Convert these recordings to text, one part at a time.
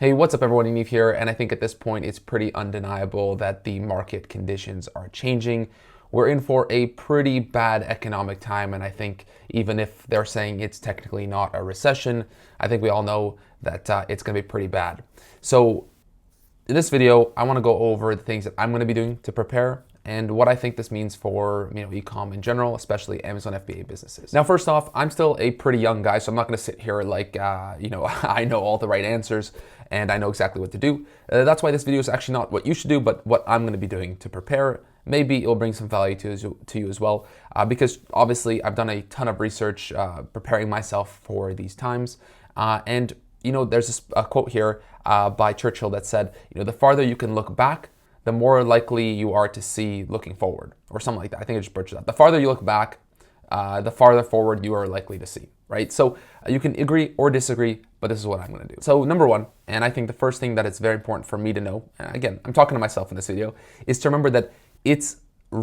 Hey, what's up everyone, Neve here, and I think at this point it's pretty undeniable that the market conditions are changing. We're in for a pretty bad economic time, and I think even if they're saying it's technically not a recession, I think we all know that it's going to be pretty bad. So in this video, I want to go over the things that I'm going to be doing to prepare and what I think this means for e-com in general, especially Amazon FBA businesses. Now, first off, I'm still a pretty young guy, so I'm not going to sit here like I know all the right answers and I know exactly what to do. That's why this video is actually not what you should do, but what I'm going to be doing to prepare. Maybe it'll bring some value to you as well, because obviously I've done a ton of research preparing myself for these times, and there's a quote here by Churchill that said, the farther you can look back, the more likely you are to see looking forward, or something like that. I think I just butchered that. The farther you look back, the farther forward you are likely to see, right? So you can agree or disagree, but this is what I'm going to do. So number one, and I think the first thing that it's very important for me to know, and again, I'm talking to myself in this video, is to remember that it's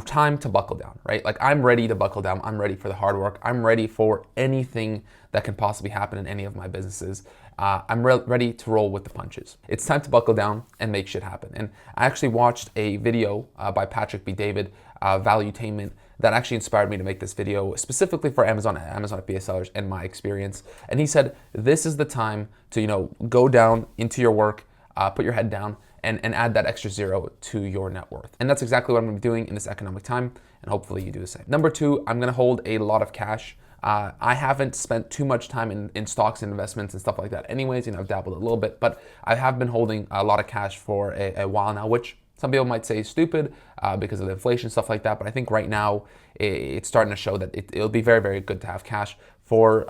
time to buckle down, right? Like, I'm ready to buckle down. I'm ready for the hard work. I'm ready for anything that can possibly happen in any of my businesses. I'm ready to roll with the punches. It's time to buckle down and make shit happen. And I actually watched a video by Patrick B. David, Valuetainment, that actually inspired me to make this video specifically for Amazon FBA sellers and my experience. And he said, this is the time to, go down into your work, put your head down, and add that extra zero to your net worth. And that's exactly what I'm going to be doing in this economic time, and hopefully you do the same. Number two, I'm going to hold a lot of cash. I haven't spent too much time in stocks and investments and stuff like that anyways. I've dabbled a little bit, but I have been holding a lot of cash for a while now, which some people might say is stupid because of the inflation, stuff like that. But I think right now it's starting to show that it'll be very, very good to have cash for,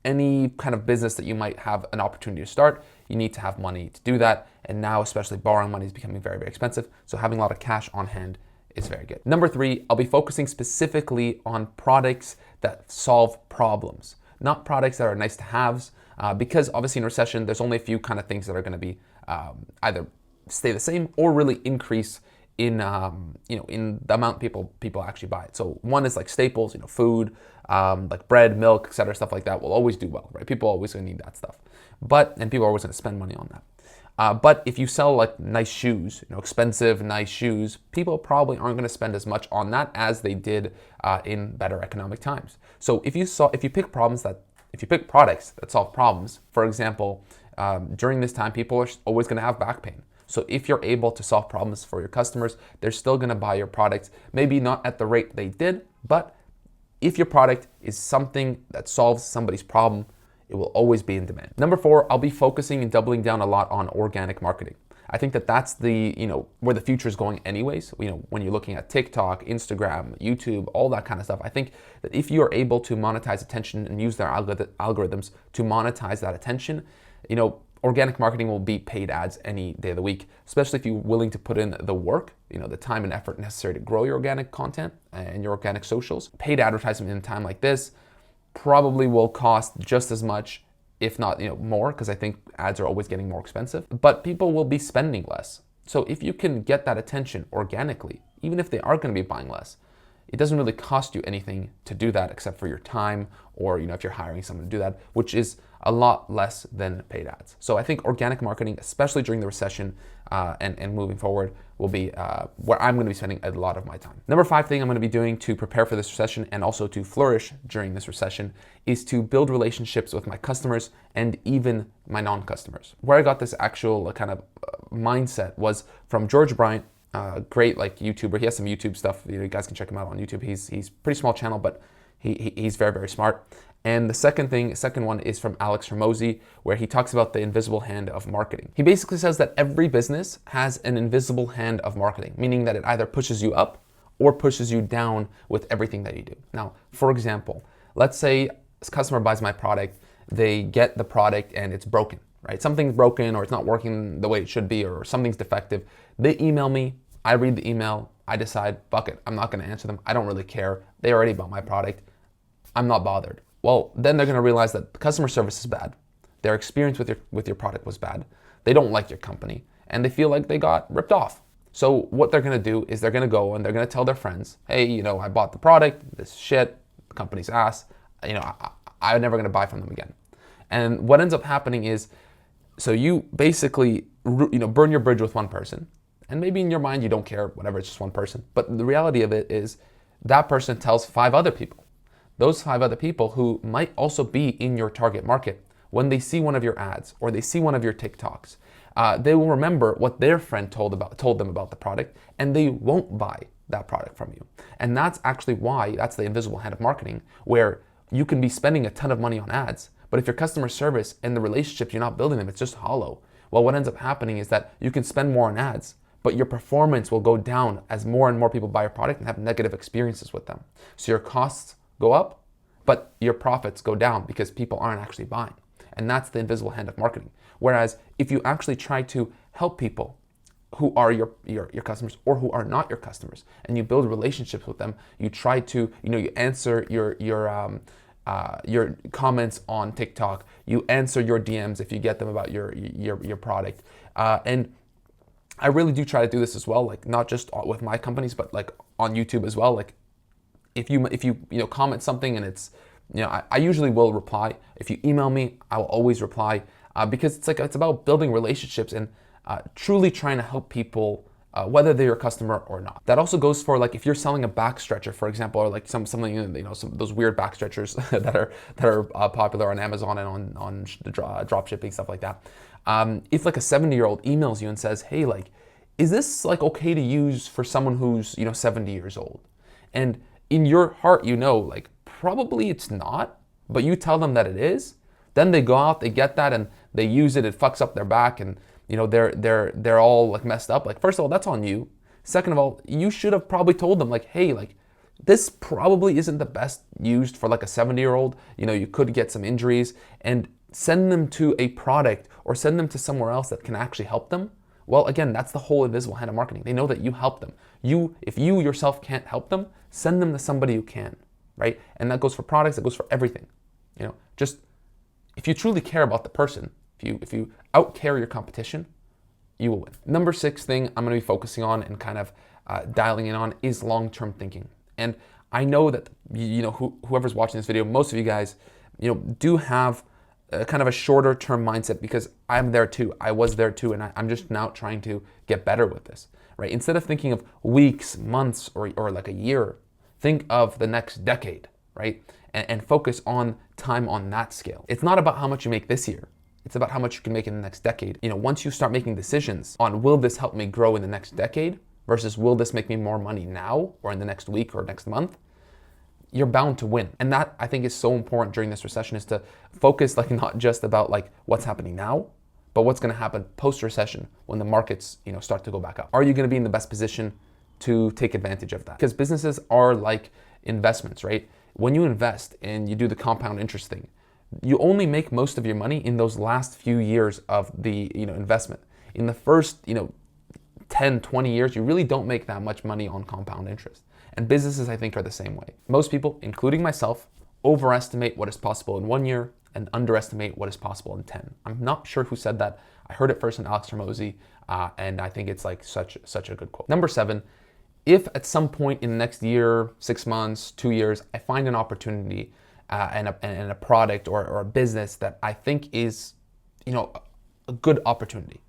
any kind of business that you might have an opportunity to start. You need to have money to do that. And now, especially borrowing money is becoming very, very expensive. So having a lot of cash on hand is very good. Number three, I'll be focusing specifically on products that solve problems, not products that are nice to haves, because obviously in recession, there's only a few kind of things that are going to be either stay the same or really increase in in the amount people actually buy it. So one is like staples, food, like bread, milk, etc., stuff like that will always do well, right? People are always going to need that stuff, and people are always going to spend money on that. But if you sell like nice shoes, expensive, nice shoes, people probably aren't going to spend as much on that as they did in better economic times. So if you pick products that solve problems, for example, during this time, people are always going to have back pain. So if you're able to solve problems for your customers, they're still going to buy your products, maybe not at the rate they did, but if your product is something that solves somebody's problem, it will always be in demand. Number four, I'll be focusing and doubling down a lot on organic marketing. I think that that's the, where the future is going anyways. When you're looking at TikTok, Instagram, YouTube, all that kind of stuff, I think that if you are able to monetize attention and use their algorithms to monetize that attention, organic marketing will beat paid ads any day of the week, especially if you're willing to put in the work, the time and effort necessary to grow your organic content and your organic socials. Paid advertisement in a time like this probably will cost just as much, if not more, because I think ads are always getting more expensive, but people will be spending less. So if you can get that attention organically, even if they are going to be buying less, it doesn't really cost you anything to do that except for your time, or if you're hiring someone to do that, which is a lot less than paid ads. So I think organic marketing, especially during the recession and moving forward, will be where I'm going to be spending a lot of my time. Number five thing I'm going to be doing to prepare for this recession and also to flourish during this recession is to build relationships with my customers and even my non-customers. Where I got this actual kind of mindset was from George Bryant, great YouTuber. He has some YouTube stuff. You guys can check him out on YouTube. He's pretty small channel, but he's very, very smart. And the second one is from Alex Hormozi, where he talks about the invisible hand of marketing. He basically says that every business has an invisible hand of marketing, meaning that it either pushes you up or pushes you down with everything that you do. Now, for example, let's say a customer buys my product, they get the product and it's broken, right? Something's broken or it's not working the way it should be or something's defective. They email me, I read the email, I decide, fuck it, I'm not gonna answer them. I don't really care. They already bought my product. I'm not bothered. Well, then they're going to realize that customer service is bad. Their experience with your product was bad. They don't like your company and they feel like they got ripped off. So what they're going to do is they're going to go and they're going to tell their friends, hey, I bought the product, this shit, the company's ass, I'm never going to buy from them again. And what ends up happening is So you basically, burn your bridge with one person, and maybe in your mind you don't care, whatever, it's just one person. But the reality of it is that person tells 5 other people. Those 5 other people who might also be in your target market, when they see one of your ads or they see one of your TikToks, they will remember what their friend told them about the product, and they won't buy that product from you. And that's actually why that's the invisible hand of marketing, where you can be spending a ton of money on ads, but if your customer service and the relationships you're not building them, it's just hollow. Well, what ends up happening is that you can spend more on ads, but your performance will go down as more and more people buy your product and have negative experiences with them. So your costs go up, but your profits go down because people aren't actually buying. And that's the invisible hand of marketing. Whereas if you actually try to help people who are your customers or who are not your customers, and you build relationships with them, you try to, you answer your comments on TikTok, you answer your DMs if you get them about your product. And I really do try to do this as well, like not just with my companies, but like on YouTube as well. Like if you comment something and it's, I usually will reply. If you email me, I will always reply, because it's about building relationships and truly trying to help people, whether they're your customer or not. That also goes for, like, if you're selling a back stretcher, for example, or like something, some those weird back stretchers that are popular on Amazon and on drop shipping, stuff like that. If like a 70-year-old emails you and says, hey, like, is this like okay to use for someone who's 70 years old? And in your heart, like probably it's not, but you tell them that it is. Then they go out, they get that, and they use it. It fucks up their back, and they're all like messed up. Like, first of all, that's on you. Second of all, you should have probably told them, like, hey, like, this probably isn't the best used for like a 70-year-old. You could get some injuries, and send them to a product or send them to somewhere else that can actually help them. Well, again, that's the whole invisible hand of marketing. They know that you help them. If you yourself can't help them, send them to somebody who can, right? And that goes for products, that goes for everything. Just if you truly care about the person, if you outcare your competition, you will win. Number 6 thing I'm going to be focusing on and kind of dialing in on is long-term thinking. And I know that whoever's watching this video, most of you guys, do have kind of a shorter term mindset, because I'm there too. I was there too, and I'm just now trying to get better with this, right? Instead of thinking of weeks, months, or like a year, think of the next decade, right? And focus on time on that scale. It's not about how much you make this year. It's about how much you can make in the next decade. Once you start making decisions on, will this help me grow in the next decade versus will this make me more money now or in the next week or next month, you're bound to win. And that, I think, is so important during this recession, is to focus, like, not just about like what's happening now, but what's going to happen post-recession when the markets, start to go back up. Are you going to be in the best position to take advantage of that? Because businesses are like investments, right? When you invest and you do the compound interest thing, you only make most of your money in those last few years of the investment. In the first 10, 20 years, you really don't make that much money on compound interest. And businesses, I think, are the same way. Most people, including myself, overestimate what is possible in 1 year and underestimate what is possible in 10. I'm not sure who said that. I heard it first from Alex Hormozy, and I think it's like such a good quote. Number 7, if at some point in the next year, 6 months, 2 years, I find an opportunity and a product or a business that I think is, a good opportunity,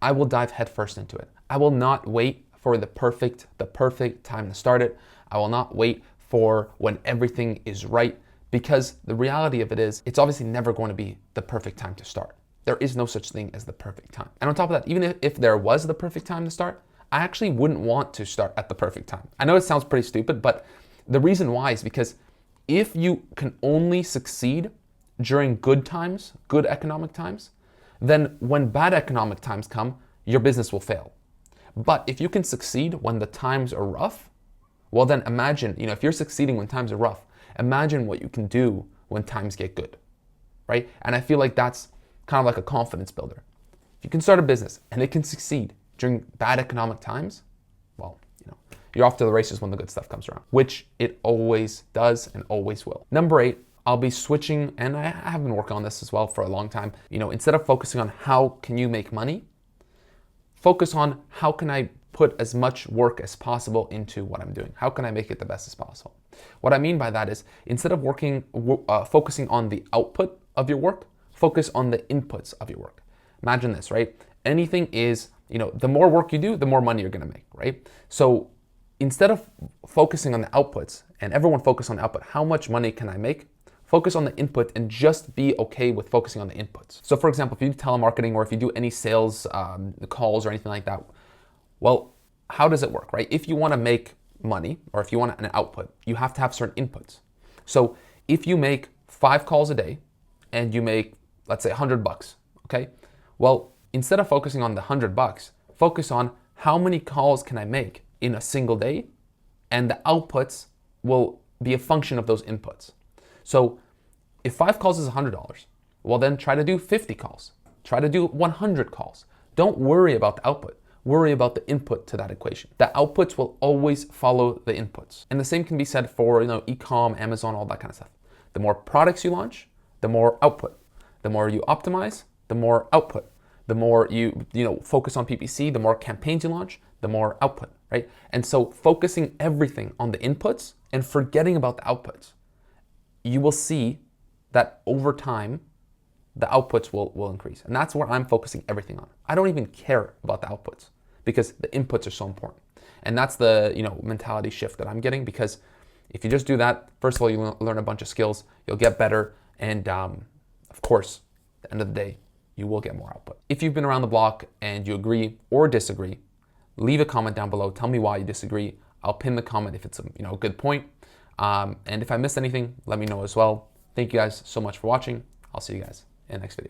I will dive headfirst into it. I will not wait for the perfect time to start it. I will not wait for when everything is right, because the reality of it is, it's obviously never going to be the perfect time to start. There is no such thing as the perfect time. And on top of that, even if there was the perfect time to start, I actually wouldn't want to start at the perfect time. I know it sounds pretty stupid, but the reason why is because if you can only succeed during good times, good economic times, then when bad economic times come, your business will fail. But if you can succeed when the times are rough, well then imagine, if you're succeeding when times are rough, imagine what you can do when times get good, right? And I feel like that's kind of like a confidence builder. If you can start a business and it can succeed during bad economic times, well, you're off to the races when the good stuff comes around, which it always does and always will. Number 8, I'll be switching, and I have been working on this as well for a long time. Instead of focusing on how can you make money, focus on how can I put as much work as possible into what I'm doing? How can I make it the best as possible? What I mean by that is, instead of focusing on the output of your work, focus on the inputs of your work. Imagine this, right? Anything is, the more work you do, the more money you're gonna make, right? So instead of focusing on the outputs, and everyone focus on the output, how much money can I make? Focus on the input and just be okay with focusing on the inputs. So for example, if you do telemarketing or if you do any sales calls or anything like that, well, how does it work, right? If you want to make money or if you want an output, you have to have certain inputs. So if you make 5 calls a day and you make, let's say, $100, okay? Well, instead of focusing on the $100, focus on how many calls can I make in a single day, and the outputs will be a function of those inputs. So if 5 calls is $100, well then try to do 50 calls. Try to do 100 calls. Don't worry about the output. Worry about the input to that equation. The outputs will always follow the inputs. And the same can be said for, e-com, Amazon, all that kind of stuff. The more products you launch, the more output. The more you optimize, the more output. The more you focus on PPC, the more campaigns you launch, the more output, right? And so focusing everything on the inputs and forgetting about the outputs, you will see that over time, the outputs will increase. And that's where I'm focusing everything on. I don't even care about the outputs because the inputs are so important. And that's the mentality shift that I'm getting, because if you just do that, first of all, you'll learn a bunch of skills, you'll get better, and of course, at the end of the day, you will get more output. If you've been around the block and you agree or disagree, leave a comment down below. Tell me why you disagree. I'll pin the comment if it's a good point. And if I missed anything, let me know as well. Thank you guys so much for watching. I'll see you guys in the next video.